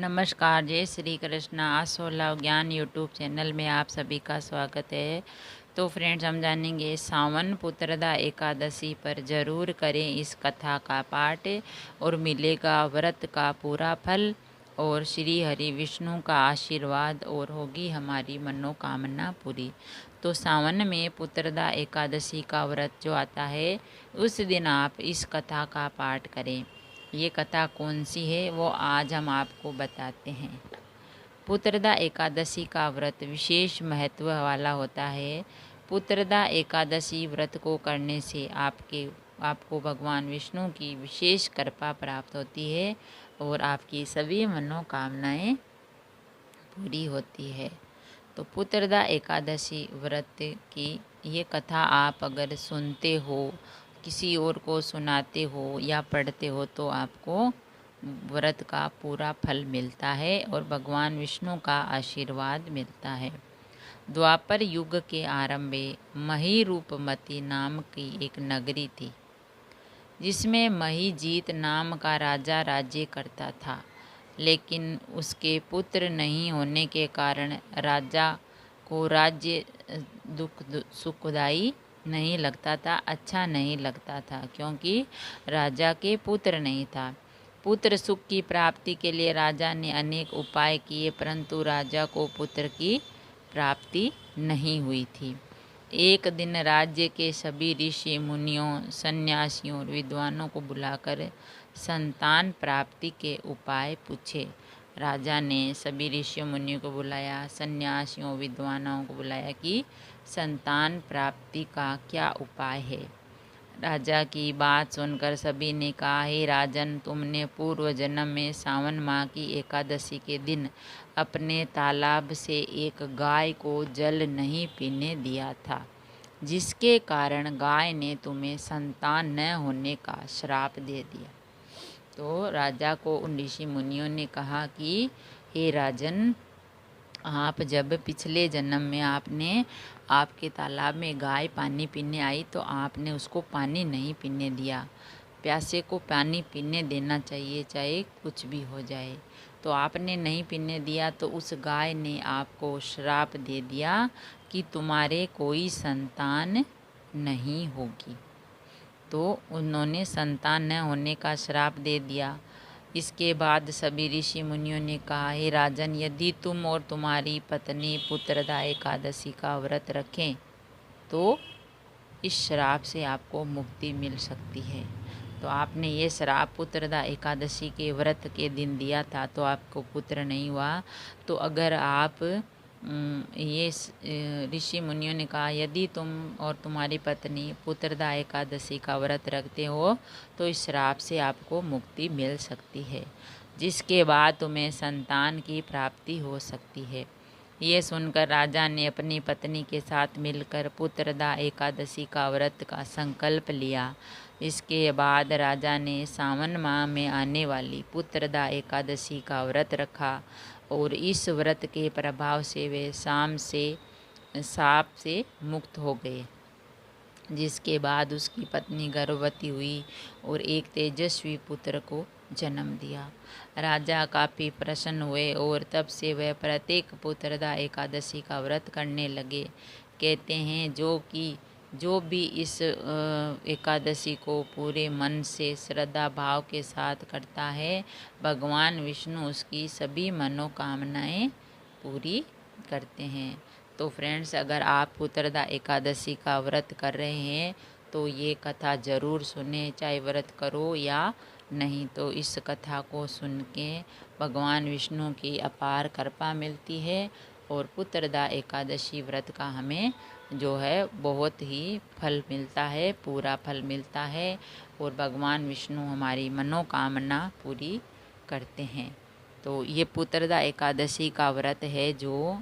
नमस्कार, जय श्री कृष्ण। आसोला ज्ञान यूट्यूब चैनल में आप सभी का स्वागत है। तो फ्रेंड्स, हम जानेंगे सावन पुत्रदा एकादशी पर ज़रूर करें इस कथा का पाठ और मिलेगा व्रत का पूरा फल और श्री हरि विष्णु का आशीर्वाद और होगी हमारी मनोकामना पूरी। तो सावन में पुत्रदा एकादशी का व्रत जो आता है उस दिन आप इस कथा का पाठ करें। ये कथा कौन सी है वो आज हम आपको बताते हैं। पुत्रदा एकादशी का व्रत विशेष महत्व वाला होता है। पुत्रदा एकादशी व्रत को करने से आपको भगवान विष्णु की विशेष कृपा प्राप्त होती है और आपकी सभी मनोकामनाएं पूरी होती है। तो पुत्रदा एकादशी व्रत की ये कथा आप अगर सुनते हो, किसी और को सुनाते हो या पढ़ते हो तो आपको व्रत का पूरा फल मिलता है और भगवान विष्णु का आशीर्वाद मिलता है। द्वापर युग के आरंभे मही रूपमती नाम की एक नगरी थी, जिसमें महीजीत नाम का राजा राज्य करता था। लेकिन उसके पुत्र नहीं होने के कारण राजा को राज्य सुखदायी नहीं लगता था, अच्छा नहीं लगता था, क्योंकि राजा के पुत्र नहीं था। पुत्र सुख की प्राप्ति के लिए राजा ने अनेक उपाय किए, परंतु राजा को पुत्र की प्राप्ति नहीं हुई थी। एक दिन राज्य के सभी ऋषि मुनियों, सन्यासियों और विद्वानों को बुलाकर संतान प्राप्ति के उपाय पूछे। राजा ने सभी ऋषि मुनियों को बुलाया, सन्यासियों विद्वानों को बुलाया कि संतान प्राप्ति का क्या उपाय है। राजा की बात सुनकर सभी ने कहा, हे राजन, तुमने पूर्व जन्म में सावन माह की एकादशी के दिन अपने तालाब से एक गाय को जल नहीं पीने दिया था, जिसके कारण गाय ने तुम्हें संतान न होने का श्राप दे दिया। तो राजा को उन ऋषि मुनियों ने कहा कि हे राजन, आप जब पिछले जन्म में आपके तालाब में गाय पानी पीने आई तो आपने उसको पानी नहीं पीने दिया। प्यासे को पानी पीने देना चाहिए, चाहे कुछ भी हो जाए। तो आपने नहीं पीने दिया तो उस गाय ने आपको श्राप दे दिया कि तुम्हारे कोई संतान नहीं होगी। तो उन्होंने संतान न होने का श्राप दे दिया। इसके बाद सभी ऋषि मुनियों ने कहा, हे राजन, यदि तुम और तुम्हारी पत्नी पुत्रदा एकादशी का व्रत रखें तो इस श्राप से आपको मुक्ति मिल सकती है। तो आपने ये श्राप पुत्रदा एकादशी के व्रत के दिन दिया था तो आपको पुत्र नहीं हुआ। तो अगर आप ऋषि मुनियों ने कहा, यदि तुम और तुम्हारी पत्नी पुत्रदा एकादशी का व्रत रखते हो तो इस श्राप से आपको मुक्ति मिल सकती है, जिसके बाद तुम्हें संतान की प्राप्ति हो सकती है। ये सुनकर राजा ने अपनी पत्नी के साथ मिलकर पुत्रदा एकादशी का व्रत का संकल्प लिया। इसके बाद राजा ने सावन माह में आने वाली पुत्रदा एकादशी का व्रत रखा और इस व्रत के प्रभाव से वे सांप से मुक्त हो गए, जिसके बाद उसकी पत्नी गर्भवती हुई और एक तेजस्वी पुत्र को जन्म दिया। राजा काफ़ी प्रसन्न हुए और तब से वह प्रत्येक पुत्रदा एकादशी का व्रत करने लगे। कहते हैं जो भी इस एकादशी को पूरे मन से श्रद्धा भाव के साथ करता है, भगवान विष्णु उसकी सभी मनोकामनाएं पूरी करते हैं। तो फ्रेंड्स, अगर आप पुत्रदा एकादशी का व्रत कर रहे हैं तो ये कथा ज़रूर सुने, चाहे व्रत करो या नहीं। तो इस कथा को सुन के भगवान विष्णु की अपार कृपा मिलती है और पुत्रदा एकादशी व्रत का हमें जो है बहुत ही फल मिलता है, पूरा फल मिलता है और भगवान विष्णु हमारी मनोकामना पूरी करते हैं। तो ये पुत्रदा एकादशी का व्रत है जो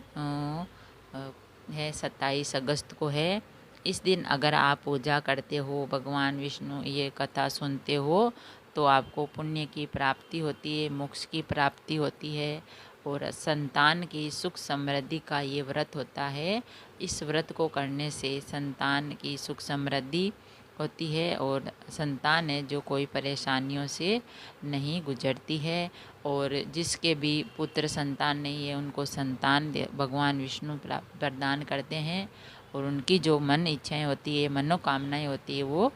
है 27 अगस्त को है। इस दिन अगर आप पूजा करते हो, भगवान विष्णु ये कथा सुनते हो तो आपको पुण्य की प्राप्ति होती है, मोक्ष की प्राप्ति होती है और संतान की सुख समृद्धि का ये व्रत होता है। इस व्रत को करने से संतान की सुख समृद्धि होती है और संतान है जो कोई परेशानियों से नहीं गुजरती है। और जिसके भी पुत्र संतान नहीं है उनको संतान भगवान विष्णु प्रदान करते हैं और उनकी जो मन इच्छाएं होती है, मनोकामनाएं होती है, वो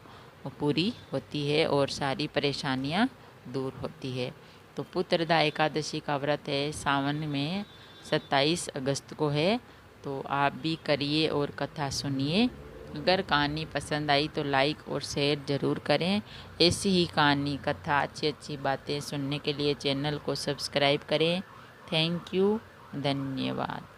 पूरी होती है और सारी परेशानियां दूर होती है। तो पुत्रदा एकादशी का व्रत है, सावन में 27 अगस्त को है। तो आप भी करिए और कथा सुनिए। अगर कहानी पसंद आई तो लाइक और शेयर ज़रूर करें। ऐसी ही कहानी, कथा, अच्छी अच्छी बातें सुनने के लिए चैनल को सब्सक्राइब करें। थैंक यू, धन्यवाद।